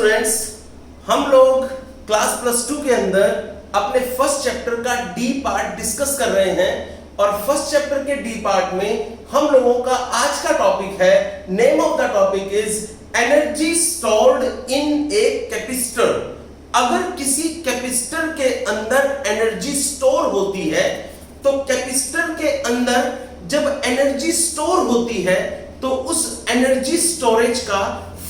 Students, हम लोग class +2 के अंदर अपने फर्स्ट चैप्टर का डी पार्ट डिस्कस कर रहे हैं और फर्स्ट चैप्टर के डी पार्ट में हम लोगों का आज का टॉपिक है, name of the topic is energy stored in a capacitor. अगर किसी कैपेसिटर के अंदर एनर्जी स्टोर होती है तो कैपेसिटर के अंदर जब एनर्जी स्टोर होती है तो उस एनर्जी स्टोरेज का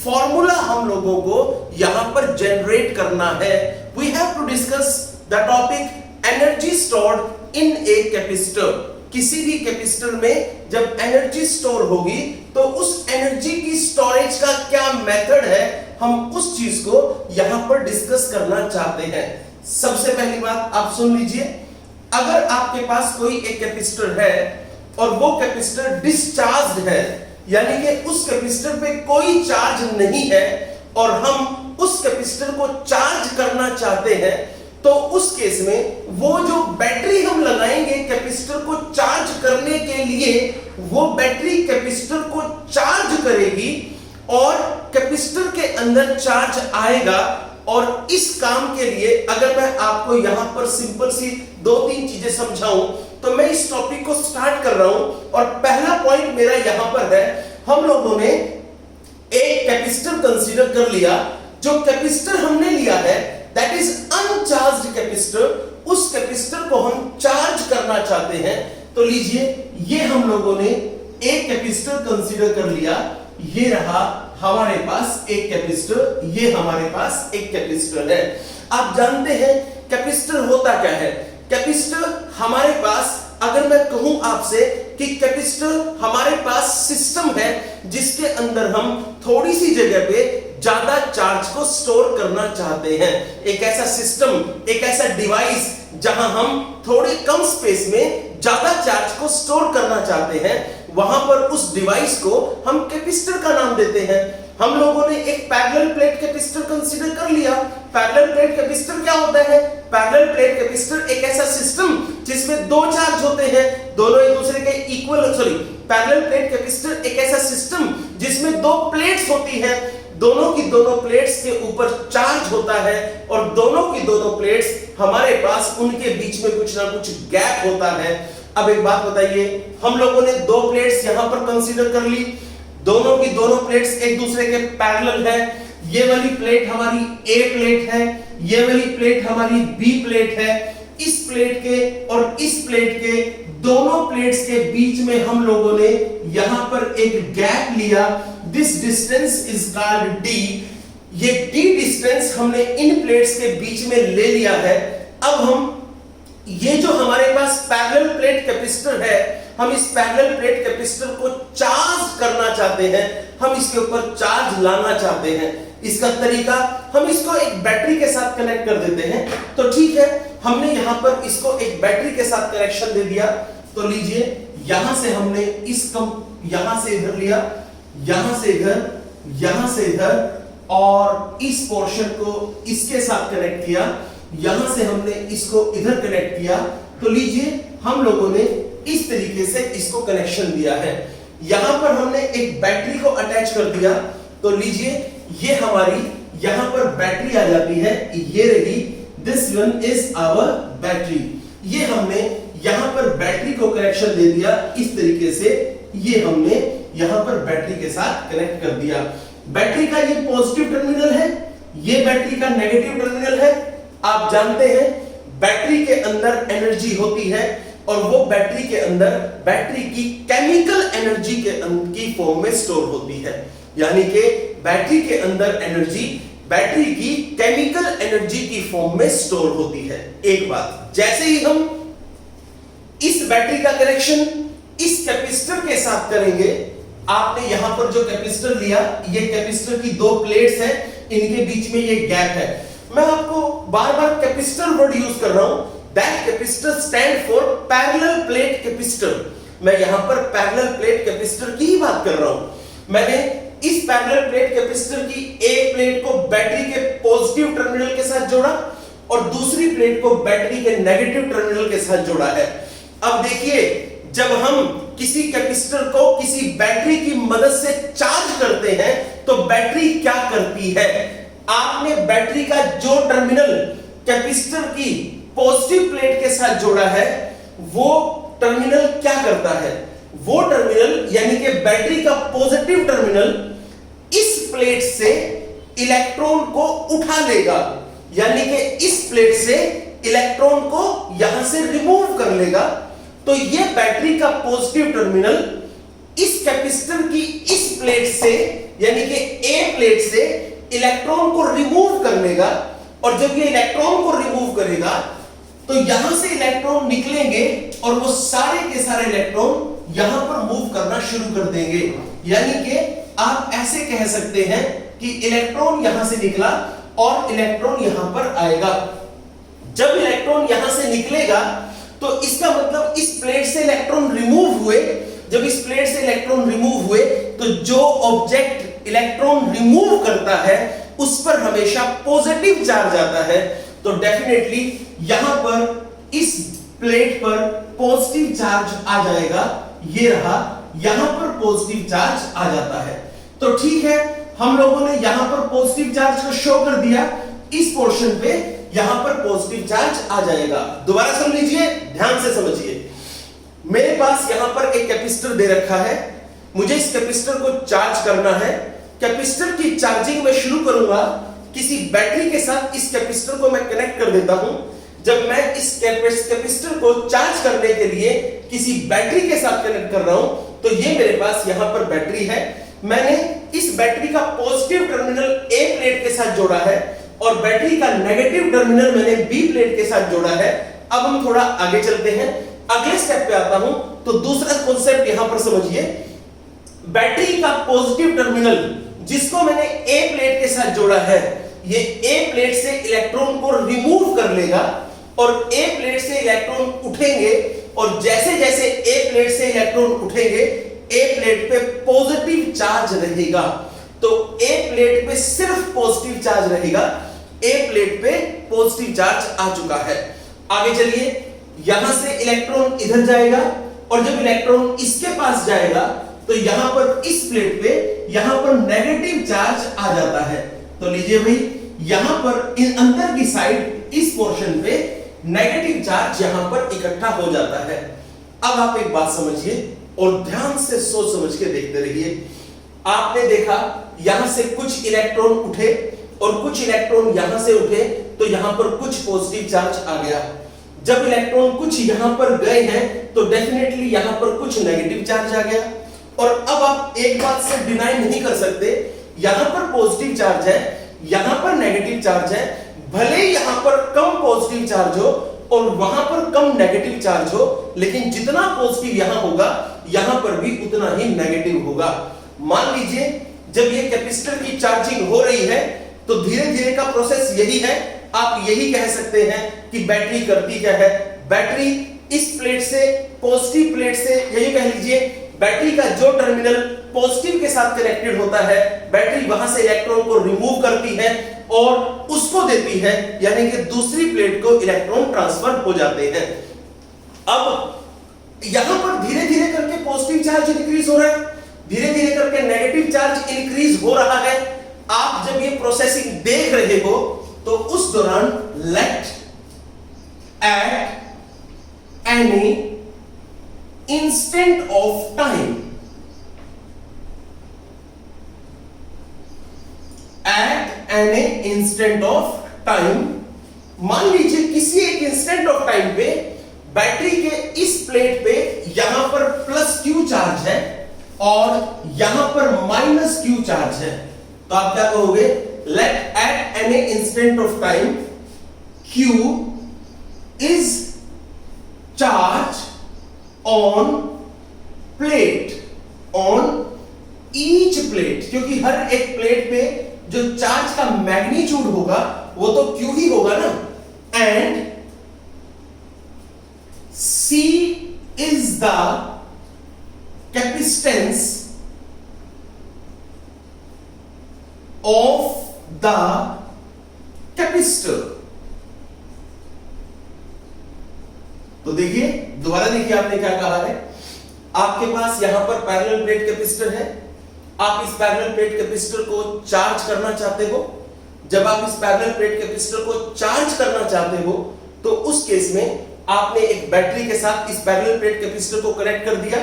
फॉर्मूला हम लोगों को यहां पर जनरेट करना है। We have to discuss the topic energy stored in a capacitor. किसी भी कैपेसिटर में जब एनर्जी स्टोर होगी तो उस एनर्जी की स्टोरेज का क्या मेथड है, हम उस चीज को यहां पर डिस्कस करना चाहते हैं। सबसे पहली बात आप सुन लीजिए, अगर आपके पास कोई एक कैपेसिटर है और वो कैपेसिटर डिस्चार्ज्ड है, यानी कि उस कैपेसिटर पे कोई चार्ज नहीं है और हम उस कैपेसिटर को चार्ज करना चाहते हैं, तो उस केस में वो जो बैटरी हम लगाएंगे कैपेसिटर को चार्ज करने के लिए, वो बैटरी कैपेसिटर को चार्ज करेगी और कैपेसिटर के अंदर चार्ज आएगा। और इस काम के लिए अगर मैं आपको यहां पर सिंपल सी 2-3 चीजें समझाऊं तो मैं इस टॉपिक को स्टार्ट कर रहा हूं और पहला पॉइंट मेरा यहां पर है, हम लोगों ने एक कैपेसिटर कंसीडर कर लिया। जो कैपेसिटर हमने लिया है दैट इज अनचार्ज्ड कैपेसिटर, उस कैपेसिटर को हम चार्ज करना चाहते हैं। तो लीजिए, ये हम लोगों ने एक कैपेसिटर कंसीडर कर लिया, ये रहा हमारे पास एक कैपेसिटर, ये हमारे पास एक कैपेसिटर है। आप जानते हैं कैपेसिटर होता क्या है। कैपेसिटर हमारे पास, अगर मैं कहूं आपसे कि कैपेसिटर हमारे पास सिस्टम है जिसके अंदर हम थोड़ी सी जगह पे ज्यादा चार्ज को स्टोर करना चाहते हैं, एक ऐसा सिस्टम, एक ऐसा डिवाइस जहां हम थोड़े कम स्पेस में ज्यादा चार्ज को स्टोर करना चाहते हैं, वहां पर उस डिवाइस को हम कैपेसिटर का नाम देते हैं। हम लोगों ने एक पैरेलल प्लेट कैपेसिटर कंसीडर कर लिया। पैरेलल प्लेट कैपेसिटर क्या होता है? पैरेलल प्लेट कैपेसिटर एक ऐसा सिस्टम जिसमें दो चार्ज होते हैं, दोनों एक दूसरे के इक्वल, पैरेलल प्लेट कैपेसिटर एक ऐसा सिस्टम जिसमें दो प्लेट्स होती हैं, दोनों की दोनों प्लेट्स के ऊपर चार्ज होता है और दोनों की दोनों प्लेट्स हमारे पास उनके बीच में कुछ ना कुछ गैप होता है। अब एक बात बताइए, हम लोगों ने दो प्लेट्स यहां पर कंसीडर कर ली, दोनों की दोनों प्लेट्स एक दूसरे के पैरेलल है। ये वाली प्लेट हमारी ए प्लेट है, ये वाली प्लेट हमारी बी प्लेट है। इस प्लेट के और इस प्लेट के दोनों प्लेट्स के बीच में हम लोगों ने यहां पर एक गैप लिया। This distance is called D. ये डी डिस्टेंस हमने इन प्लेट्स के बीच में ले लिया है। अब हम ये जो हमारे पास पैरेलल प्लेट कैपेसिटर है, हम इस पैरेलल प्लेट कैपेसिटर को चार्ज करना चाहते हैं, हम इसके ऊपर चार्ज लाना चाहते हैं। इसका तरीका, हम इसको एक बैटरी के साथ कनेक्ट कर देते हैं। तो ठीक है, हमने यहां पर इसको एक बैटरी के साथ कनेक्शन दे दिया। तो लीजिए, यहां से हमने यहां से इधर लिया, यहां से इधर, यहां से इधर, और इस पोर्शन को इसके साथ कनेक्ट किया। यहां से हमने इसको इधर कनेक्ट किया। तो लीजिए, हम लोगों ने इस तरीके से इसको कनेक्शन दिया है। यहां पर हमने एक बैटरी को अटैच कर दिया। तो लीजिए, ये हमारी यहां पर बैटरी आ जाती है, ये रही, this one is our battery. ये हमने यहां पर बैटरी को कनेक्शन दे दिया इस तरीके से, ये हमने यहां पर बैटरी के साथ कनेक्ट कर दिया। बैटरी का ये पॉजिटिव टर्मिनल है, ये बैटरी का नेगेटिव टर्मिनल है। आप जानते हैं बैटरी के अंदर एनर्जी होती है और वो बैटरी के अंदर बैटरी की केमिकल एनर्जी की फॉर्म में स्टोर होती है, यानी कि बैटरी के अंदर एनर्जी बैटरी की केमिकल एनर्जी की फॉर्म में स्टोर होती है। एक बात, जैसे ही हम इस बैटरी का कनेक्शन इस कैपेसिटर के साथ करेंगे, आपने यहां पर जो कैपेसिटर लिया, ये कैपेसिटर की दो प्लेट्स हैं, इनके बीच में ये गैप है। मैं आपको बार-बार कैपेसिटर वर्ड यूज कर रहा हूं। That capacitor stand for parallel plate capacitor. मैं यहां पर पैरेलल प्लेट कैपेसिटर की ही बात कर रहा हूं। मैंने इस पैरेलल प्लेट कैपेसिटर की एक प्लेट को बैटरी के पॉजिटिव टर्मिनल के साथ जोड़ा और दूसरी प्लेट को बैटरी के नेगेटिव टर्मिनल के साथ जोड़ा है। अब देखिए, जब हम किसी कैपेसिटर को किसी बैटरी की मदद से चार्ज करते हैं तो बैटरी क्या करती है? आपने बैटरी का जो टर्मिनल कैपेसिटर की पॉजिटिव प्लेट के साथ जोड़ा है वो टर्मिनल क्या करता है, वो टर्मिनल यानी कि बैटरी का पॉजिटिव टर्मिनल इस प्लेट से इलेक्ट्रॉन को उठा लेगा, यानी कि इस प्लेट से इलेक्ट्रॉन को यहां से रिमूव कर लेगा। तो ये बैटरी का पॉजिटिव टर्मिनल इस कैपेसिटर की इस प्लेट से यानी कि ए प्लेट से इलेक्ट्रॉन को रिमूव कर लेगा, और जब ये इलेक्ट्रॉन को रिमूव करेगा तो यहां से इलेक्ट्रॉन निकलेंगे और वो सारे के सारे इलेक्ट्रॉन यहां पर मूव करना शुरू कर देंगे। यानी कि आप ऐसे कह सकते हैं कि इलेक्ट्रॉन यहां से निकला और इलेक्ट्रॉन यहां पर आएगा। जब इलेक्ट्रॉन यहां से निकलेगा तो इसका मतलब इस प्लेट से इलेक्ट्रॉन रिमूव हुए। जब इस प्लेट से इलेक्ट्रॉन रिमूव हुए तो जो ऑब्जेक्ट इलेक्ट्रॉन रिमूव करता है उस पर हमेशा पॉजिटिव चार्ज आता है। तो डेफिनेटली यहां पर इस प्लेट पर पॉजिटिव चार्ज आ जाएगा। ये रहा, यहां पर पॉजिटिव चार्ज आ जाता है। तो ठीक है, हम लोगों ने यहां पर पॉजिटिव चार्ज को शो कर दिया, इस पोर्शन पे यहां पर पॉजिटिव चार्ज आ जाएगा। दोबारा सुन लीजिए, ध्यान से समझिए। मेरे पास यहां पर एक कैपेसिटर दे रखा है, मुझे इस कैपेसिटर को चार्ज करना है। कैपेसिटर की चार्जिंग मैं शुरू करूंगा किसी बैटरी के साथ। इस कैपेसिटर को मैं कनेक्ट कर देता हूं। जब मैं इस कैपेसिटर को चार्ज करने के लिए किसी बैटरी के साथ कनेक्ट कर रहा हूं तो ये मेरे पास यहां पर बैटरी है। मैंने इस बैटरी का पॉजिटिव टर्मिनल ए प्लेट के साथ जोड़ा है और बैटरी का नेगेटिव टर्मिनल मैंने बी प्लेट के साथ जोड़ा है। अब हम थोड़ा आगे चलते हैं, अगले स्टेप पे आता हूं। तो दूसरा कॉन्सेप्ट यहां पर समझिए, बैटरी का पॉजिटिव टर्मिनल जिसको मैंने ए प्लेट के साथ जोड़ा है, ये ए प्लेट से इलेक्ट्रॉन को रिमूव कर लेगा और ए प्लेट से इलेक्ट्रॉन उठेंगे, और जैसे जैसे ए प्लेट से इलेक्ट्रॉन उठेंगे ए प्लेट पे पॉजिटिव चार्ज रहेगा। तो ए प्लेट पे सिर्फ पॉजिटिव चार्ज रहेगा, ए प्लेट पे पॉजिटिव चार्ज आ चुका है। आगे चलिए, यहां से इलेक्ट्रॉन इधर जाएगा और जब इलेक्ट्रॉन इसके पास जाएगा तो यहां पर इस प्लेट पे यहां पर नेगेटिव चार्ज आ जाता है। तो लीजिए भाई, यहां पर इन अंदर की साइड इस पोर्शन पे नेगेटिव चार्ज यहां पर इकट्ठा हो जाता है। अब आप एक बात समझिए और ध्यान से सोच समझ के देखते रहिए। आपने देखा यहां से कुछ इलेक्ट्रॉन उठे और कुछ इलेक्ट्रॉन यहां से उठे, तो यहां पर कुछ पॉजिटिव चार्ज आ गया। जब इलेक्ट्रॉन कुछ यहां पर गए हैं तो डेफिनेटली यहां पर कुछ नेगेटिव चार्ज आ गया। और अब आप एक बात से डिनाई नहीं कर सकते, यहां पर पॉजिटिव चार्ज है, यहां पर नेगेटिव चार्ज है। भले यहां पर कम पॉजिटिव चार्ज हो और वहां पर कम नेगेटिव चार्ज हो, लेकिन जितना पॉजिटिव यहां होगा यहां पर भी उतना ही नेगेटिव होगा। मान लीजिए जब ये कैपेसिटर की चार्जिंग हो रही है तो धीरे धीरे का प्रोसेस यही है। आप यही कह सकते हैं कि बैटरी करती क्या है, बैटरी इस प्लेट से पॉजिटिव प्लेट से, यही कह लीजिए बैटरी का जो टर्मिनल पॉजिटिव के साथ कनेक्टेड होता है, बैटरी वहां से इलेक्ट्रॉन को रिमूव करती है और उसको देती है, यानी कि दूसरी प्लेट को इलेक्ट्रॉन ट्रांसफर हो जाते हैं। अब यहां पर धीरे धीरे करके पॉजिटिव चार्ज इंक्रीज हो रहा है, धीरे धीरे करके नेगेटिव चार्ज इंक्रीज हो रहा है। आप जब ये प्रोसेसिंग देख रहे हो तो उस दौरान let at any instant of time, at any instant of time, मान लीजिए किसी एक इंस्टेंट ऑफ टाइम पे बैटरी के इस प्लेट पे यहां पर प्लस क्यू चार्ज है और यहां पर माइनस क्यू चार्ज है। तो आप क्या कहोगे, let at any instant of time Q is charge on plate, on each plate, क्योंकि हर एक प्लेट पे जो चार्ज का मैग्नीट्यूड होगा वो तो क्यू ही होगा ना। And C is the capacitance of the capacitor। तो देखिए, दोबारा देखिए आपने क्या कहा है। आपके पास यहां पर पैरेलल प्लेट कैपेसिटर है, आप इस पैरेलल प्लेट कैपेसिटर को चार्ज करना चाहते हो। जब आप इस पैरेलल प्लेट कैपेसिटर को चार्ज करना चाहते हो तो उस केस में आपने एक बैटरी के साथ इस पैरेलल प्लेट कैपेसिटर को कनेक्ट कर दिया।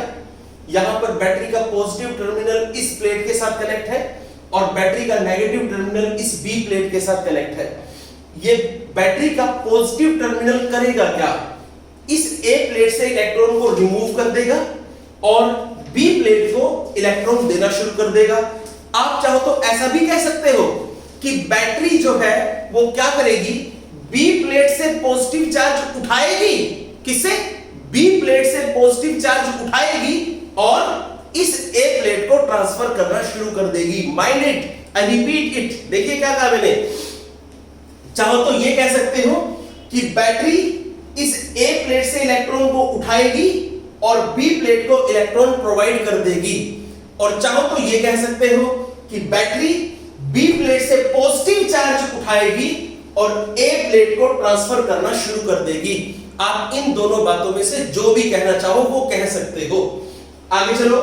यहां पर बैटरी का पॉजिटिव टर्मिनल इस प्लेट के साथ कनेक्ट है और बैटरी का नेगेटिव टर्मिनल इस बी प्लेट के साथ कनेक्ट है। ये बैटरी का पॉजिटिव टर्मिनल करेगा क्या? इस ए प्लेट से इलेक्ट्रॉन को रिमूव कर देगा और बी प्लेट को इलेक्ट्रॉन देना शुरू कर देगा। आप चाहो तो ऐसा भी कह सकते हो कि बैटरी जो है वो क्या करेगी, बी प्लेट से पॉजिटिव चार्ज उठाएगी। किससे? बी प्लेट से पॉजिटिव चार्ज उठाएगी और इस ए प्लेट को ट्रांसफर करना शुरू कर देगी। Mind it, I repeat it. देखिए क्या कहा मैंने। चाहो तो ये कह सकते हो कि बैटरी इस ए प्लेट से इलेक्ट्रॉन को उठाएगी और बी प्लेट को इलेक्ट्रॉन प्रोवाइड कर देगी। और चाहो तो ये कह सकते हो कि बैटरी बी प्लेट से पॉजिटिव चार्ज उठाएगी और ए प्लेट को ट्रांसफर करना शुरू कर देगी। आप इन दोनों बातों में से जो भी कहना चाहो वो कह सकते हो। आगे चलो।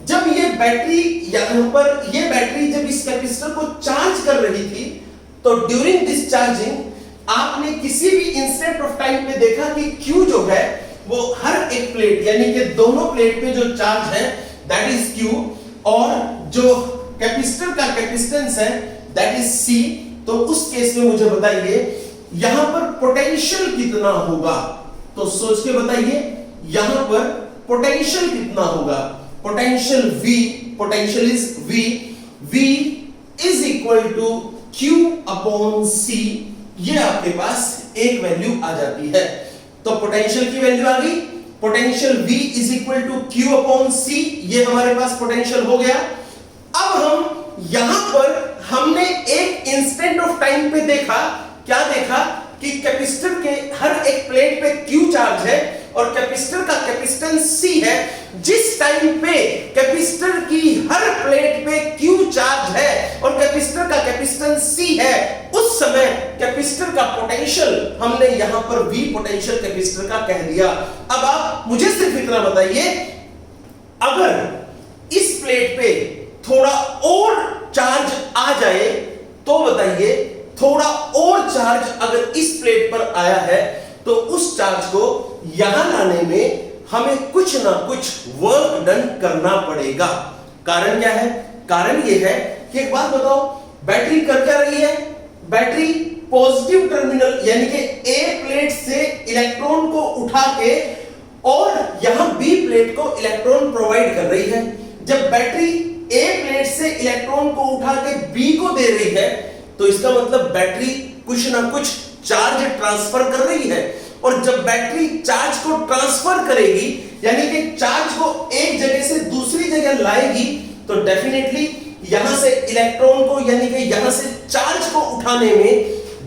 जब ये बैटरी यहां पर ये बैटरी जब इस कैपेसिटर को चार्ज कर रही थी तो ड्यूरिंग दिस चार्जिंग आपने किसी भी इंस्टेंट ऑफ टाइम पे देखा कि Q जो है वो हर एक प्लेट यानी कि दोनों प्लेट पे जो चार्ज है दैट इज Q और जो कैपेसिटर का कैपेसिटेंस है दैट इज C। तो उस केस में मुझे बताइए यहां पर पोटेंशियल कितना होगा? तो सोच के बताइए यहां पर पोटेंशियल कितना होगा? Potential V, potential is V is equal to Q upon C। ये आपके पास एक वैल्यू आ जाती है। तो पोटेंशियल की वैल्यू आ गई। Potential V is equal to Q upon C, ये हमारे पास पोटेंशियल हो गया। अब हम यहां पर हमने एक इंस्टेंट ऑफ टाइम पे देखा, क्या देखा कि कैपेसिटर के हर एक प्लेट पे Q चार्ज है और कैपेसिटर का कैपेसिटेंस C है। जिस टाइम पे कैपेसिटर की हर प्लेट पे Q चार्ज है और कैपेसिटर का कैपेसिटेंस C है उस समय कैपेसिटर का पोटेंशियल हमने यहां पर V पोटेंशियल कैपेसिटर का कह दिया। अब आप मुझे सिर्फ इतना बताइए, अगर इस प्लेट पे थोड़ा और चार्ज आ जाए तो बताइए, थोड़ा और चार्ज अगर इस प्लेट पर आया है तो उस चार्ज को यहां लाने में हमें कुछ ना कुछ वर्क डन करना पड़ेगा। कारण क्या है? कारण यह है कि एक बात बताओ, बैटरी कर क्या रही है? बैटरी पॉजिटिव टर्मिनल यानी कि ए प्लेट से इलेक्ट्रॉन को उठा के और यहां बी प्लेट को इलेक्ट्रॉन प्रोवाइड कर रही है। जब बैटरी ए प्लेट से इलेक्ट्रॉन को उठा के बी को दे रही है तो इसका मतलब बैटरी कुछ ना कुछ चार्ज ट्रांसफर कर रही है। और जब बैटरी चार्ज को ट्रांसफर करेगी यानी कि चार्ज को एक जगह से दूसरी जगह लाएगी तो डेफिनेटली यहां से इलेक्ट्रॉन को यानी कि यहां से चार्ज को उठाने में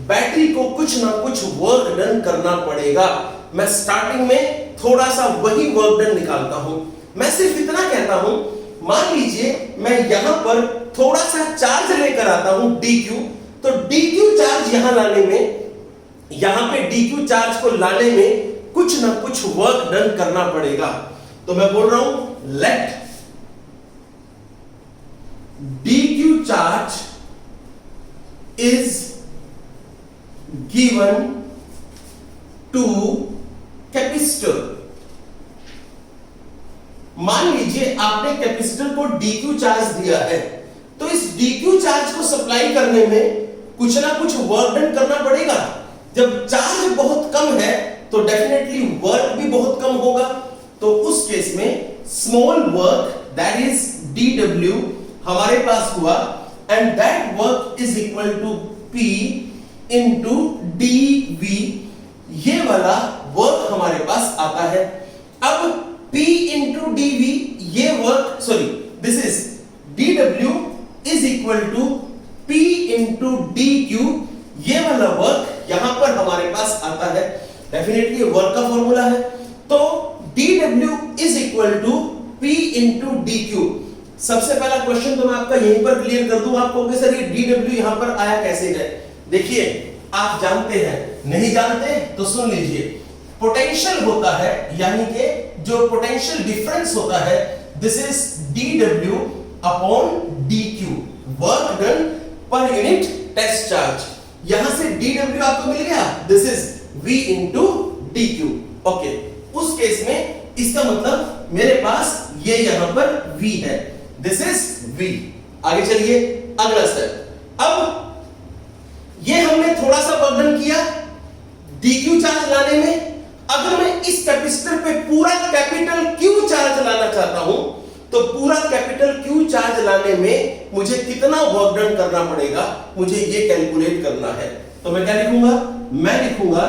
बैटरी को कुछ ना कुछ वर्क डन करना पड़ेगा। मैं स्टार्टिंग में थोड़ा सा वही वर्क डन निकालता हूं। मैं सिर्फ इतना कहता हूं, मान लीजिए मैं यहां पर थोड़ा सा चार्ज लेकर आता हूं dq, तो dq चार्ज यहां लाने में, यहां पे dq चार्ज को लाने में कुछ ना कुछ वर्क डन करना पड़ेगा। तो मैं बोल रहा हूं let dq charge is given to capacitor. मान लीजिए आपने कैपेसिटर को dq चार्ज दिया है तो इस dq चार्ज को सप्लाई करने में कुछ ना कुछ वर्क डन करना पड़ेगा। जब चार्ज बहुत कम है तो डेफिनेटली वर्क भी बहुत कम होगा। तो उस केस में small work that is dw हमारे पास हुआ and that work is equal to p into dv। ये वाला वर्क हमारे पास आता है। अब p इंटू dv ये work, sorry this is dw is equal to p into dq। ये वाला वर्क यहां पर हमारे पास आता है। डेफिनेटली वर्क का फॉर्मूला है। तो dw is equal to p into dq। सबसे पहला क्वेश्चन तो मैं आपका यहीं पर क्लियर कर दूं। आप कहोगे सर ये dw यहां पर आया कैसे है? देखिए आप जानते हैं, नहीं जानते तो सुन लीजिए। पोटेंशियल होता है यानी कि जो पोटेंशियल डिफरेंस होता है this is dw upon dq, work done per unit test charge. यहां से dw आपको मिल गया, this is v into dq। Okay, उस केस में इसका मतलब मेरे पास ये यहां पर v है, दिस इज v। आगे चलिए अगला स्टेप। अब ये हमने थोड़ा सा वर्णन किया dq चार्ज लाने में। अगर मैं इस कैपेसिटर पे पूरा कैपिटल Q चार्ज लाना चाहता हूं तो पूरा कैपिटल Q चार्ज लाने में मुझे कितना वर्क डन करना पड़ेगा, मुझे ये कैलकुलेट करना है। तो मैं क्या लिखूंगा, मैं लिखूंगा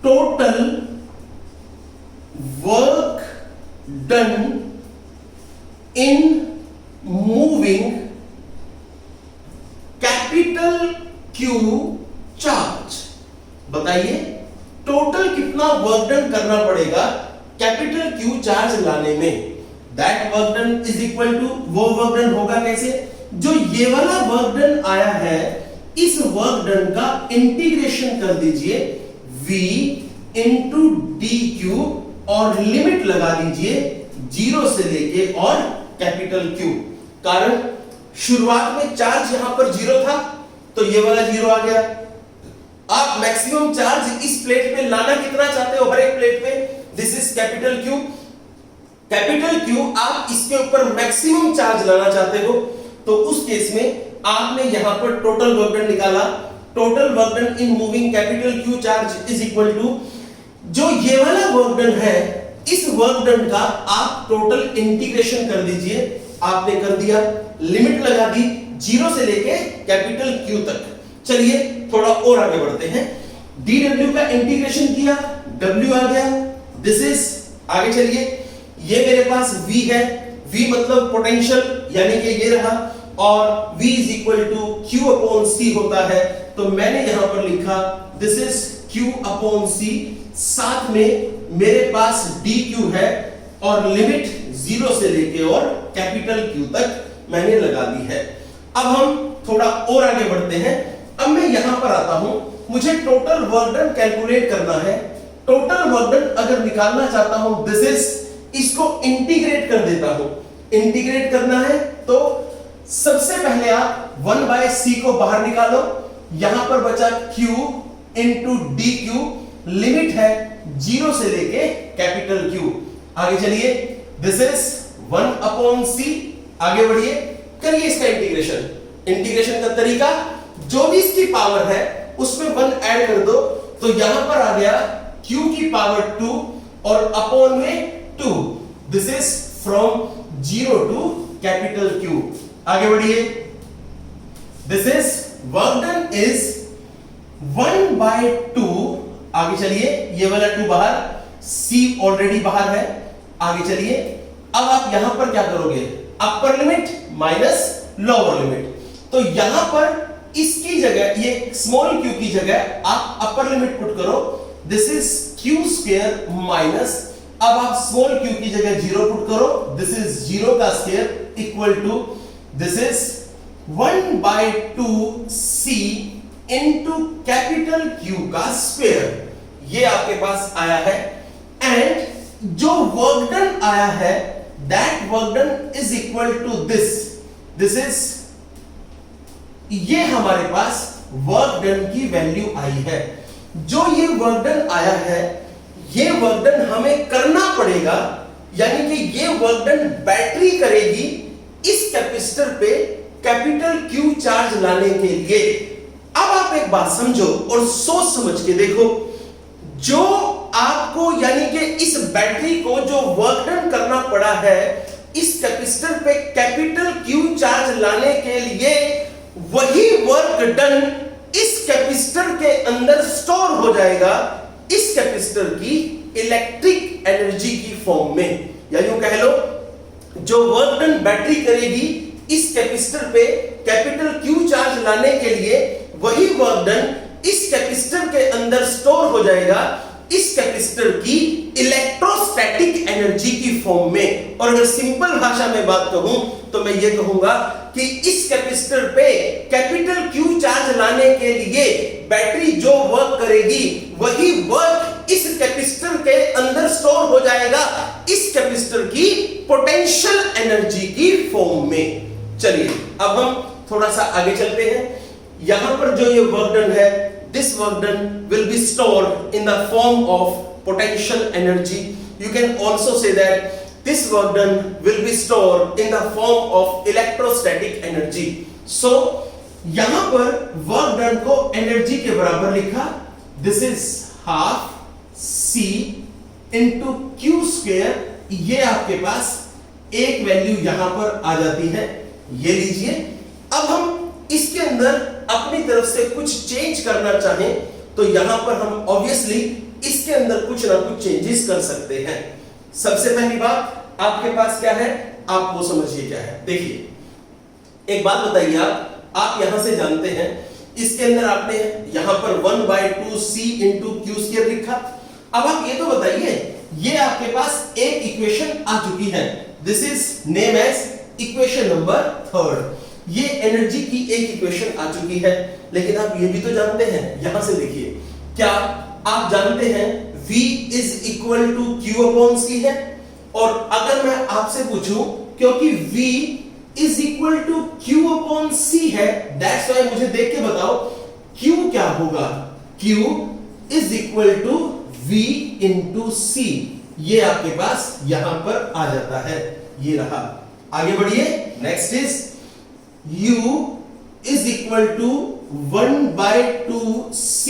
total work done in moving capital Q charge. बताइए टोटल कितना वर्क डन करना पड़ेगा कैपिटल Q चार्ज लाने में। That work done is equal to, वो वर्क डन होगा कैसे, जो ये वाला वर्क डन आया है इस वर्क डन का इंटीग्रेशन कर दीजिए v इंटू dq और लिमिट लगा दीजिए 0 से लेके और कैपिटल Q। कारण शुरुआत में चार्ज यहां पर 0 था तो ये वाला 0 आ गया। आप मैक्सिमम चार्ज इस प्लेट पे लाना कितना चाहते हो, हर एक प्लेट पे, this is capital Q। Capital Q आप इसके ऊपर मैक्सिमम चार्ज लाना चाहते हो तो उस केस में आपने यहां पर टोटल वर्क डन निकाला। Total work done in moving capital Q charge is equal to, जो ये वाला वर्क डन है इस वर्क डन का आप टोटल इंटीग्रेशन कर दीजिए। आपने कर दिया, लिमिट लगा दी 0 से लेके कैपिटल Q तक। चलिए थोड़ा और आगे बढ़ते हैं। dw का इंटीग्रेशन किया, w आ गया, दिस इज, आगे चलिए, ये मेरे पास v है, v मतलब पोटेंशियल यानी कि ये रहा, और v is equal to q upon c होता है। तो मैंने यहां पर लिखा this is q upon c, साथ में मेरे पास dq है और लिमिट 0 से लेके और कैपिटल Q तक मैंने लगा दी है। अब हम थोड़ा और आगे बढ़ते हैं। अब मैं यहां पर आता हूं, मुझे टोटल वर्क डन कैलकुलेट करना है। टोटल वर्क डन अगर निकालना चाहता हूं, दिस इज, इसको इंटीग्रेट कर देता हूं। इंटीग्रेट करना है तो सबसे पहले आप 1/c को बाहर निकालो, यहां पर बचा q इंटू dq, लिमिट है 0 से लेके कैपिटल Q। आगे चलिए, दिस इज 1/c। आगे बढ़िए, करिए इसका इंटीग्रेशन। इंटीग्रेशन का तरीका, जो भी इसकी पावर है उसमें 1 ऐड कर दो, तो यहां पर आ गया q की पावर 2 और अपॉन में 2। This is from 0 to capital Q। आगे बढ़िए, this is work done is 1/2। आगे चलिए, ये वाला 2 बाहर, c ऑलरेडी बाहर है। आगे चलिए, अब आप यहां पर क्या करोगे, upper limit minus lower limit. तो यहां पर इसकी जगह, ये स्मॉल q की जगह आप अपर लिमिट पुट करो, this is q square minus, अब आप स्मॉल q की जगह 0 पुट करो, दिस इज 0 का square equal to, this is 1/2c into capital Q का स्क्वायर। ये आपके पास आया है, एंड जो वर्क डन आया है that work done is equal to this, this is, ये हमारे पास वर्क डन की वैल्यू आई है। जो ये वर्क डन आया है, ये वर्क डन हमें करना पड़ेगा, यानी कि ये वर्क डन बैटरी करेगी इस कैपेसिटर पे कैपिटल Q चार्ज लाने के लिए। अब आप एक बात समझो और सोच समझ के देखो, जो आपको यानी कि इस बैटरी को जो वर्क डन करना पड़ा है इस कैपेसिटर पे कैपिटल Q चार्ज लाने के लिए, वही वर्क डन इस कैपेसिटर के अंदर स्टोर हो जाएगा इस कैपेसिटर की इलेक्ट्रिक एनर्जी की फॉर्म में। या यूं कह लो, जो वर्क डन बैटरी करेगी इस कैपेसिटर पे कैपिटल Q चार्ज लाने के लिए, वही वर्क डन इस कैपेसिटर के अंदर स्टोर हो जाएगा इस कैपेसिटर की इलेक्ट्रोस्टैटिक एनर्जी की फॉर्म में। और अगर सिंपल भाषा में बात कहूं तो मैं ये कहूंगा कि इस कैपेसिटर पे कैपिटल Q चार्ज लाने के लिए बैटरी जो वर्क करेगी, वही वर्क इस कैपेसिटर के अंदर स्टोर हो जाएगा इस कैपेसिटर की पोटेंशियल एनर्जी की फॉर्म में। चलिए अब हम थोड़ा सा आगे चलते हैं। यहां पर जो ये वर्क डन है, this work done will be stored in the form of potential energy. You can also say that this work done will be stored in the form of electrostatic energy. So यहां पर work done को energy के बराबर लिखा, this is half c into Q square. ये आपके पास एक value यहां पर आ जाती है, ये लीजिए. अब हम इसके अंदर अपनी तरफ से कुछ चेंज करना चाहें तो यहां पर हम ऑब्वियसली इसके अंदर कुछ ना कुछ चेंजेस कर सकते हैं. सबसे पहली बात आपके पास क्या है, आप वो समझिए क्या है. देखिए एक बात बताइए, आप यहां से जानते हैं इसके अंदर आपने यहां पर 1/2c इंटू क्यू स्क्वायर लिखा. अब आप ये तो बताइए, ये आपके पास एक इक्वेशन आ चुकी है, this is name as equation number 3. ये एनर्जी की एक इक्वेशन आ चुकी है. लेकिन आप ये भी तो जानते हैं, यहां से देखिए, क्या आप जानते हैं V is equal to Q upon C है. और अगर मैं आपसे पूछूं, क्योंकि V is equal to Q upon C है, दैट्स व्हाई मुझे देख के बताओ Q क्या होगा. Q is equal to V into C. ये आपके पास यहां पर आ जाता है, ये रहा. आगे बढ़िए. Next is U is equal to 1/2C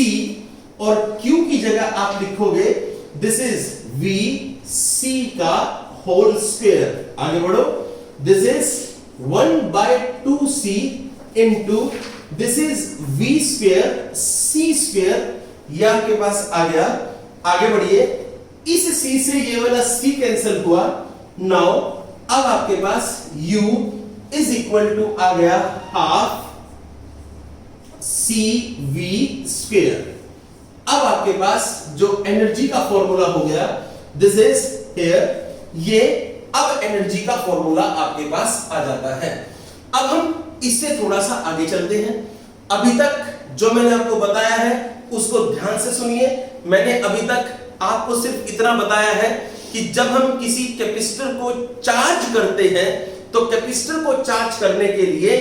और Q की जगह आप लिखोगे दिस इज V C का होल स्क्वायर. आगे बढ़ो. This is 1/2C into this is V square C square. ये आपके पास आ गया. आगे बढ़िए. इस C से ये वाला C कैंसिल हुआ. नाउ अब आपके पास U इज इक्वल टू आ गया हाफ CV स्क्वायर. अब आपके पास जो एनर्जी का फॉर्मूला हो गया, दिस इज हियर. ये अब एनर्जी का फॉर्मूला आपके पास आ जाता है. अब हम इससे थोड़ा सा आगे चलते हैं. अभी तक जो मैंने आपको बताया है उसको ध्यान से सुनिए. मैंने अभी तक आपको सिर्फ इतना बताया है कि जब हम किसी कैपेसिटर को चार्ज करते हैं तो कैपेसिटर को चार्ज करने के लिए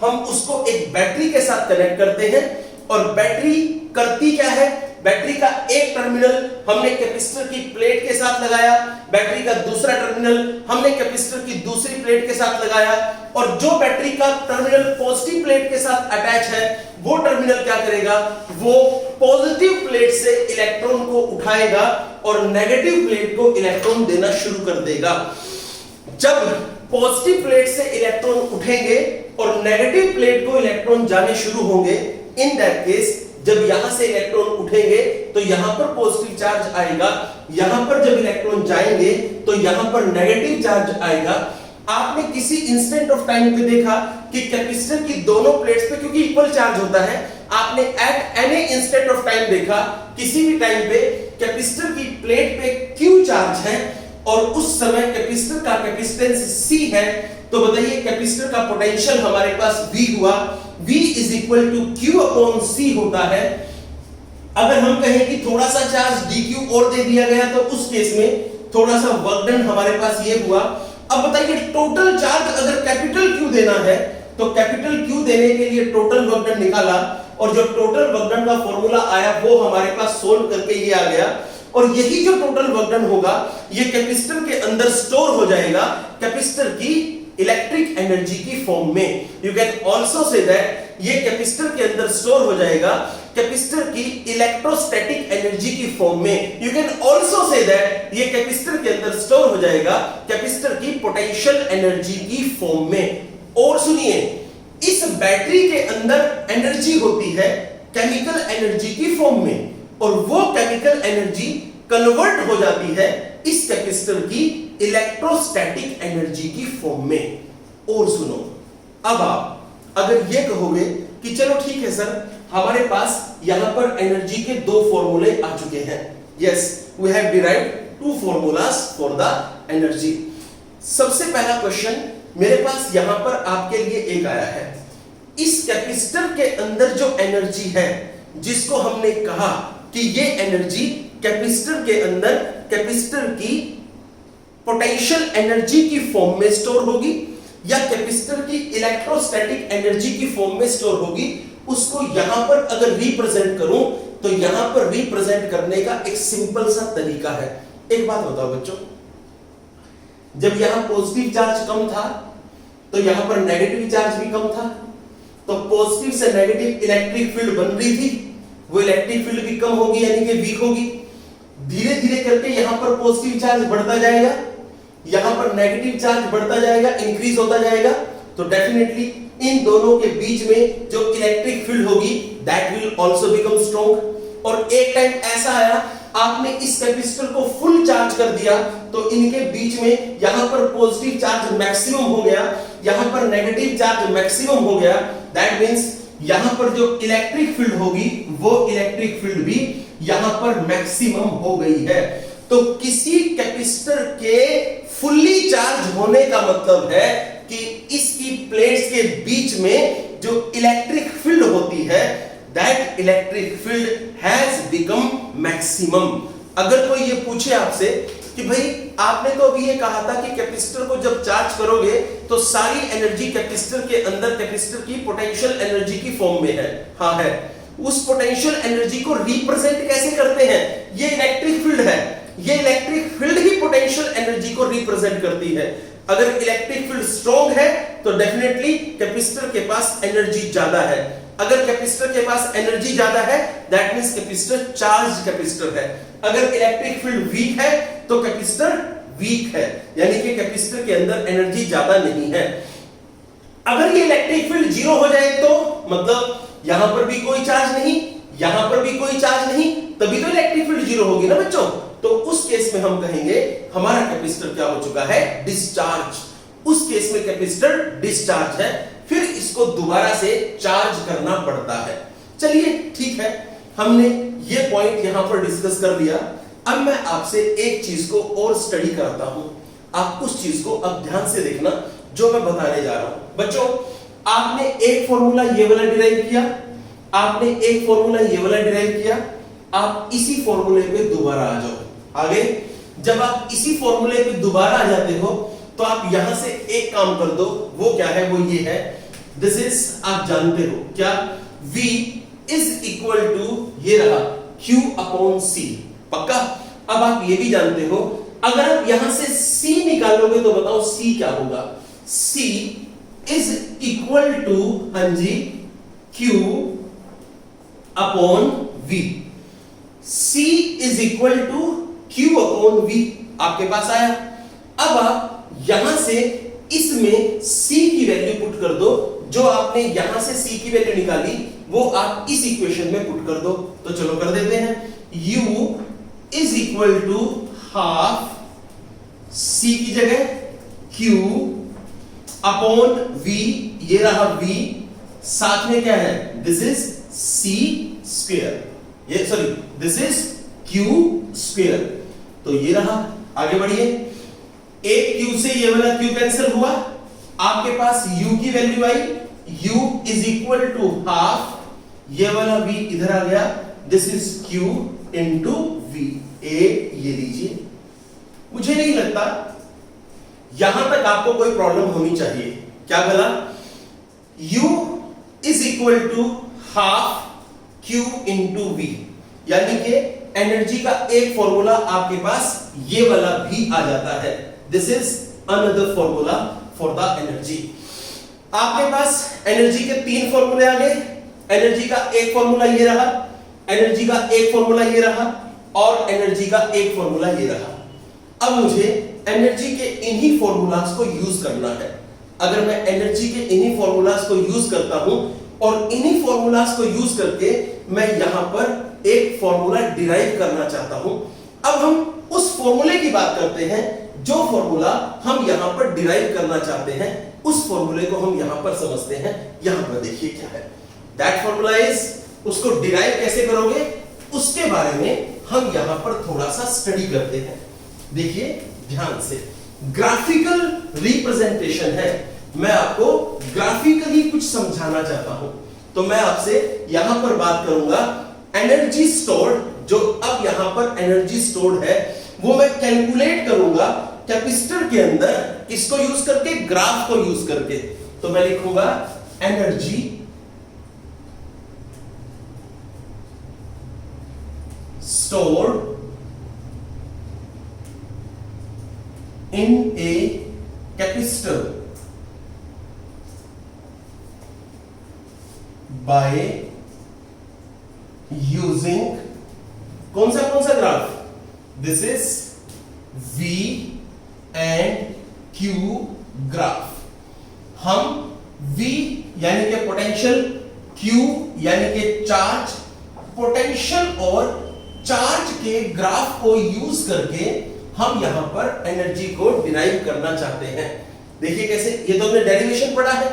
हम उसको एक बैटरी के साथ कनेक्ट करते हैं. और बैटरी करती क्या है, बैटरी का एक टर्मिनल हमने कैपेसिटर की प्लेट के साथ लगाया, बैटरी का दूसरा टर्मिनल हमने कैपेसिटर की दूसरी प्लेट के साथ लगाया. और जो बैटरी का टर्मिनल पॉजिटिव प्लेट के साथ अटैच है, वो टर्मिनल क्या करेगा, वो पॉजिटिव प्लेट से इलेक्ट्रॉन को उठाएगा और नेगेटिव प्लेट को इलेक्ट्रॉन देना शुरू कर देगा. जब पॉजिटिव प्लेट से इलेक्ट्रॉन उठेंगे और नेगेटिव प्लेट को इलेक्ट्रॉन जाने शुरू होंगे, इन दैट केस जब यहां से इलेक्ट्रॉन उठेंगे तो यहां पर पॉजिटिव चार्ज आएगा, यहां पर जब इलेक्ट्रॉन जाएंगे तो यहां पर नेगेटिव चार्ज आएगा. आपने किसी इंस्टेंट ऑफ टाइम पे देखा कि कैपेसिटर की दोनों प्लेट्स पे क्योंकि इक्वल चार्ज होता है, आपने eight any instant of time देखा किसी भी टाइम पे कैपेसिटर की प्लेट पे Q चार्ज है और उस समय कैपेसिटर का कैपेसिटेंस C है. तो बताइए कैपेसिटर का पोटेंशियल हमारे पास V हुआ. V is equal to Q upon C होता है. अगर हम कहें कि थोड़ा सा चार्ज dq और दे दिया गया तो उस केस में थोड़ा सा वर्क डन हमारे पास ये हुआ. अब बताइए टोटल चार्ज अगर कैपिटल Q देना है तो कैपिटल Q देने के लिए टोटल वर्क डन निकाला और जो टोटल वर्क डन का फॉर्मूला आया वो हमारे पास सोल्व करके ये आ गया. और यही जो टोटल वर्क डन होगा ये कैपेसिटर के अंदर स्टोर हो जाएगा कैपेसिटर की इलेक्ट्रिक एनर्जी की फॉर्म में. You can also say that ये कैपेसिटर के अंदर स्टोर हो जाएगा कैपेसिटर की इलेक्ट्रोस्टैटिक एनर्जी की फॉर्म में. You can also say that ये कैपेसिटर के अंदर स्टोर हो जाएगा कैपेसिटर की पोटेंशियल एनर्जी की फॉर्म में. और सुनिए, इस बैटरी के अंदर एनर्जी होती है केमिकल एनर्जी की फॉर्म में और वो केमिकल एनर्जी कन्वर्ट हो जाती है इस कैपेसिटर की इलेक्ट्रोस्टैटिक एनर्जी की फॉर्म में. और सुनो, अब आप अगर ये कहोगे कि चलो ठीक है सर, हमारे पास यहां पर एनर्जी के दो फॉर्मूले आ चुके हैं. Yes, we have derived two formulas for the energy. सबसे पहला क्वेश्चन मेरे पास यहां पर आपके लिए एक आया है. इस कैपेसिटर के अंदर जो एनर्जी है जिसको हमने कहा कि ये एनर्जी कैपेसिटर के अंदर कैपेसिटर की पोटेंशियल एनर्जी की फॉर्म में स्टोर होगी या कैपेसिटर की इलेक्ट्रोस्टैटिक एनर्जी की फॉर्म में स्टोर होगी, उसको यहां पर अगर रिप्रेजेंट करूं तो यहां पर रिप्रेजेंट करने का एक सिंपल सा तरीका है। एक बात बताओ बच्चों, जब यहां पॉजिटिव चार्ज कम था तो यहां पर नेगेटिव चार्ज भी कम था, तो पॉजिटिव से नेगेटिव इलेक्ट्रिक फील्ड बन रही थी, वो इलेक्ट्रिक फील्ड भी कम होगी यानी कि वीक होगी। धीरे धीरे करके यहां पर पॉजिटिव चार्ज बढ़ता जाएगा, यहां पर नेगेटिव चार्ज बढ़ता जाएगा, इंक्रीज होता जाएगा, तो डेफिनेटली इन दोनों के बीच में जो इलेक्ट्रिक फील्ड होगी that will also become strong. और एक टाइम ऐसा आया आपने इस कैपेसिटर को फुल चार्ज कर दिया तो इनके बीच में यहां पर पॉजिटिव चार्ज मैक्सिमम हो गया, यहां पर नेगेटिव चार्ज मैक्सिमम हो गया। दैट मींस यहां पर जो इलेक्ट्रिक फील्ड होगी वो इलेक्ट्रिक फील्ड भी यहां पर मैक्सिमम हो गई है। तो किसी कैपेसिटर के फुल्ली चार्ज होने का मतलब है कि इसकी प्लेट्स के बीच में जो इलेक्ट्रिक फील्ड होती है that electric field has become maximum. अगर कोई ये पूछे आपसे कि भाई आपने तो अभी ये कहा था कि कैपेसिटर को जब चार्ज करोगे तो सारी एनर्जी कैपेसिटर के अंदर कैपेसिटर की पोटेंशियल एनर्जी की फॉर्म में है, हाँ है। उस पोटेंशियल एनर्जी को रिप्रेजेंट कैसे करते हैं? ये इलेक्ट्रिक फील्ड है, ये इलेक्ट्रिक फील्ड ही पोटेंशियल एनर्जी को रिप्रेजेंट करती है। अगर इलेक्ट्रिक फील्ड स्ट्रांग है तो डेफिनेटली कैपेसिटर के पास एनर्जी ज्यादा है। अगर कैपेसिटर के पास एनर्जी ज्यादा है that means capacitor charge capacitor है। अगर इलेक्ट्रिक फील्ड वीक है तो कैपेसिटर वीक है, यानी कि कैपेसिटर के अंदर एनर्जी ज्यादा नहीं है। अगर ये इलेक्ट्रिक फील्ड जीरो हो जाए तो मतलब यहां पर भी कोई चार्ज नहीं, यहां पर भी कोई चार्ज नहीं, तभी तो इलेक्ट्रिक फील्ड जीरो होगी ना बच्चों। तो उस केस में हम कहेंगे हमारा कैपेसिटर क्या हो चुका है? डिस्चार्ज। उस केस में कैपेसिटर डिस्चार्ज है, फिर इसको दोबारा से चार्ज करना पड़ता है। चलिए ठीक है, हमने ये पॉइंट यहां पर डिस्कस कर लिया। अब मैं आपसे एक चीज को और स्टडी कराता हूं, आप उस चीज को अब ध्यान से देखना जो मैं बताने जा रहा हूं। बच्चों आपने एक फॉर्मूला ये वाला डिराइव किया, आपने एक फॉर्मूला ये वाला डिराइव किया, आप इसी फॉर्मूले पे दोबारा आ जाओ। आगे जब आप इसी फॉर्मूले पे दोबारा आ जाते हो तो आप यहां से एक काम कर दो, वो क्या है? वो ये है, दिस इज, आप जानते हो क्या, V इज इक्वल टू ये रहा Q अपॉन C। पक्का? अब आप ये भी जानते हो अगर आप यहां से C निकालोगे तो बताओ C क्या होगा? C इज इक्वल टू, हाँ जी, Q upon V। C is equal to Q upon V आपके पास आया। अब आप यहां से इसमें C की वैल्यू पुट कर दो, जो आपने यहां से C की वैल्यू निकाली वो आप इस इक्वेशन में पुट कर दो। तो चलो कर देते हैं। U is equal to half C की जगह Q अपॉन V, ये रहा V, साथ में क्या है? दिस इज C स्क्वायर, ये sorry this is Q square. तो ये रहा, आगे बढ़िए। एक Q से ये वाला Q कैंसिल हुआ, आपके पास U की वैल्यू आई, U is equal to half, ये वाला V इधर आ गया, this is Q into V। ये लीजिए। मुझे नहीं लगता यहां तक आपको कोई प्रॉब्लम होनी चाहिए। क्या बोला? U is equal to half Q into V, यानी कि एनर्जी का एक फॉर्मूला आपके पास ये वाला भी आ जाता है। This is another formula for the energy. आपके पास एनर्जी के तीन फॉर्मूले आ गए। एनर्जी का एक फॉर्मूला ये रहा, एनर्जी का एक फॉर्मूला ये रहा, और एनर्जी का एक फॉर्मूला ये रहा। अब मुझे एनर्जी के इन्हीं फॉर्मूलाज को यूज करना है। अगर मैं एनर्जी के इन्हीं फॉर्मूलाज को यूज करता हूं और इन्हीं फॉर्मूलाज को यूज करके मैं यहां पर एक फॉर्मूला डिराइव करना चाहता हूं। अब हम उस फॉर्मूले की बात करते हैं, जो फॉर्मूला हम यहां पर डिराइव करना चाहते हैं उस फॉर्मूले को हम यहां पर समझते हैं। यहां पर देखिए क्या है, दैट फॉर्मूला इज, उसको डिराइव कैसे करोगे उसके बारे में हम यहां पर थोड़ा सा स्टडी करते हैं। देखिए ध्यान से, ग्राफिकल रिप्रेजेंटेशन है, मैं आपको ग्राफिकली कुछ समझाना चाहता हूं। तो मैं आपसे यहां पर बात करूंगा एनर्जी स्टोर्ड, जो अब यहां पर एनर्जी स्टोर्ड है वो मैं कैलकुलेट करूंगा कैपेसिटर के अंदर, इसको यूज करके, ग्राफ को यूज करके। तो मैं लिखूंगा energy stored in a capacitor by using कौन सा graph? This is V and Q graph. हम V यानी कि पोटेंशियल, Q यानी कि चार्ज, पोटेंशियल और चार्ज के ग्राफ को यूज करके हम यहां पर एनर्जी को डिराइव करना चाहते हैं। देखिए कैसे, ये तो हमने डेरिवेशन पढ़ा है,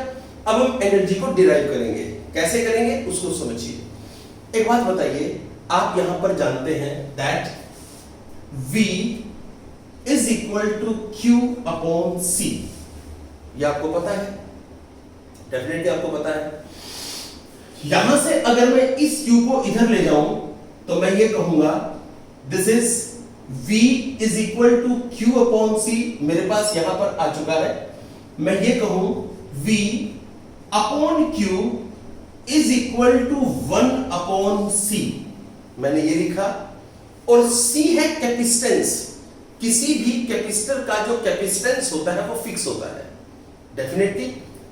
अब हम एनर्जी को डिराइव करेंगे। कैसे करेंगे उसको समझिए। एक बात बताइए, आप यहां पर जानते हैं that V is equal to Q upon C। ये आपको पता है, डेफिनेटली आपको पता है। यहां से अगर मैं इस Q को इधर ले जाऊं तो मैं ये कहूंगा this is V is equal to Q upon C। मेरे पास यहां पर आ चुका है। मैं ये कहूं V upon Q is equal to 1 upon C। मैंने ये लिखा, और C है कैपेसिटेंस। किसी भी कैपेसिटर का जो कैपेसिटेंस होता है वो फिक्स होता है। डेफिनेटली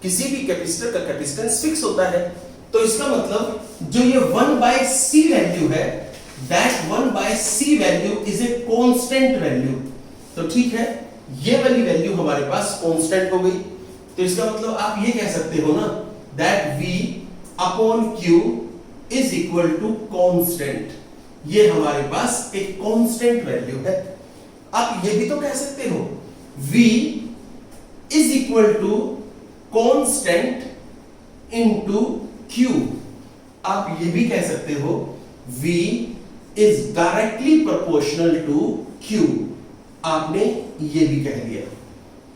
किसी भी कैपेसिटर का कैपेसिटेंस फिक्स होता है। तो इसका मतलब जो ये 1 बाय C वैल्यू है, that 1 by C value is a constant value. तो ठीक है, ये वाली वैल्यू हमारे पास कांस्टेंट हो गई। तो इसका मतलब आप ये कह सकते हो ना that V upon Q is equal to constant. ये हमारे पास एक कांस्टेंट वैल्यू है। आप ये भी तो कह सकते हो V is equal to constant into Q। आप ये भी कह सकते हो V is directly proportional to Q। आपने ये भी कह दिया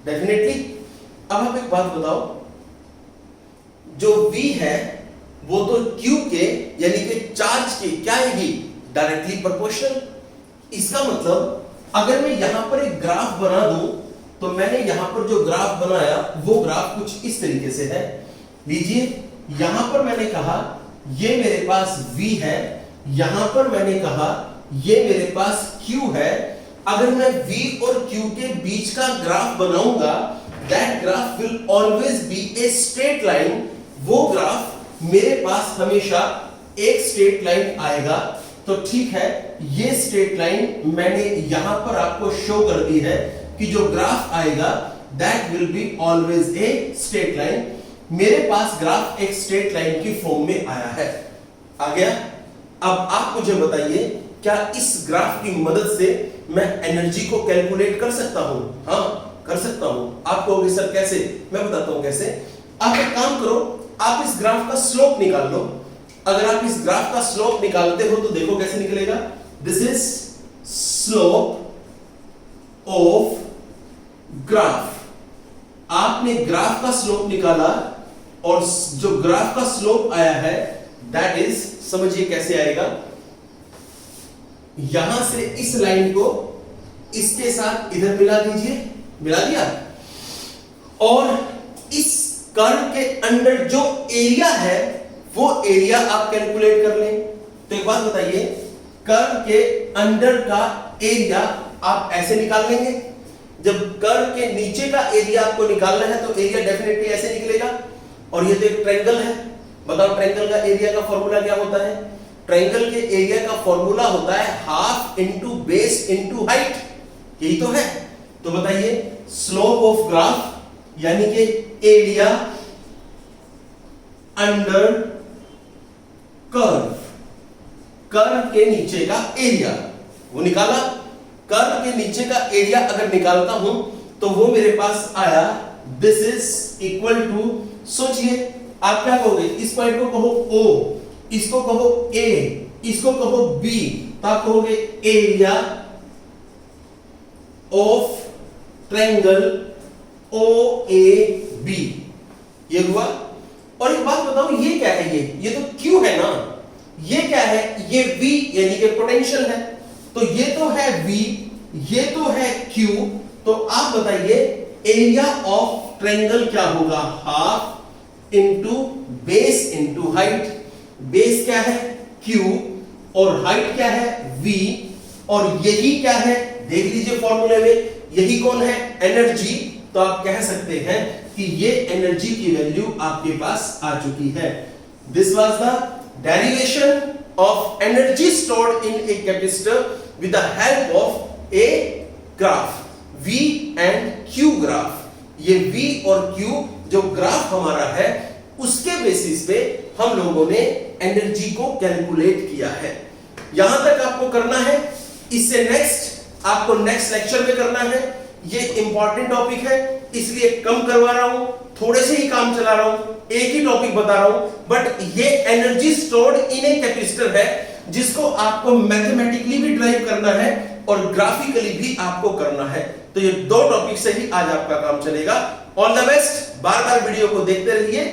डेफिनेटली। अब आप एक बात बताओ, जो V है वो तो Q के यानी कि चार्ज के क्या है, डायरेक्टली प्रोपोर्शनल। इसका मतलब अगर मैं यहां पर एक ग्राफ बना दूं तो मैंने यहां पर जो ग्राफ बनाया वो ग्राफ कुछ इस तरीके से है। लीजिए, यहां पर मैंने कहा ये मेरे पास V है, यहां पर मैंने कहा ये मेरे पास Q है। अगर मैं V और Q के बीच का ग्राफ बनाऊंगा, that graph will always be a straight line. वो ग्राफ मेरे पास हमेशा एक स्ट्रेट लाइन आएगा। तो ठीक है, ये स्ट्रेट लाइन मैंने यहां पर आपको शो कर दी है कि जो ग्राफ आएगा that will be always a straight line. मेरे पास ग्राफ एक स्ट्रेट लाइन की फॉर्म में आया है। आ गया? अब आप मुझे बताइए, क्या इस ग्राफ की मदद से मैं एनर्जी को कैलकुलेट कर सकता हूं? हाँ, कर सकता हूं। आप कहोगे सर कैसे? मैं बताता हूं कैसे। आप एक काम करो, आप इस ग्राफ का स्लोप निकाल लो। अगर आप इस ग्राफ का स्लोप निकालते हो तो देखो कैसे निकलेगा। This is slope of graph. आपने ग्राफ का स्लोप निकाला और जो ग्राफ का स्लोप आया है दैट इज, समझिए कैसे आएगा। यहां से इस लाइन को इसके साथ इधर मिला दीजिए, मिला दिया, और इस कर्व के अंदर जो एरिया है वो एरिया आप कैलकुलेट कर लें। तो एक बात बताइए, कर्व के अंदर का एरिया आप ऐसे निकाल लेंगे। जब कर्व के नीचे का एरिया आपको निकालना है तो एरिया डेफिनेटली ऐसे निकलेगा। और ये तो एक ट्रायंगल है। बताओ ट्रायंगल का एरिया का फॉर्मूला क्या होता है? ट्रायंगल के एरिया का फॉर्मूला होता है half into base into height. यही तो है। तो बताइए, स्लोप ऑफ ग्राफ यानी कि एरिया अंडर कर्व, कर्व के नीचे का एरिया वो निकाला। कर्व के नीचे का एरिया अगर निकालता हूं तो वो मेरे पास आया दिस इज इक्वल टू, सोचिए आप क्या कहोगे, इस पॉइंट को कहो O, इसको कहो A, इसको कहो B, तो आप कहोगे एरिया ऑफ ट्रायंगल OAB। ये हुआ। और एक बात बताओ, ये क्या है? ये तो Q है ना, ये क्या है? ये V यानी कि पोटेंशियल है। तो ये तो है V, ये तो है Q। तो आप बताइए एरिया ऑफ ट्रायंगल क्या होगा? Half into base into height. Base क्या है? Q और हाइट क्या है v, और यही क्या है देख लीजिए फॉर्मूले में, यही कौन है एनर्जी। तो आप कह सकते हैं कि ये एनर्जी की वैल्यू आपके पास आ चुकी है। This was the derivation of energy stored in a capacitor with the help of a graph, V and Q graph. ये V और Q जो ग्राफ हमारा है उसके बेसिस पे हम लोगों ने एनर्जी को कैलकुलेट किया है। यहां तक आपको करना है, इससे नेक्स्ट आपको नेक्स्ट लेक्चर में करना है। ये इंपॉर्टेंट टॉपिक है इसलिए कम करवा रहा हूं, थोड़े से ही काम चला रहा हूं, एक ही टॉपिक बता रहा हूं, बट ये energy stored in a capacitor है जिसको आपको मैथमेटिकली भी ड्राइव करना है और ग्राफिकली भी आपको करना है। तो ये दो टॉपिक से ही आज आपका काम चलेगा। All the best, bar bar video को देखते रहिए।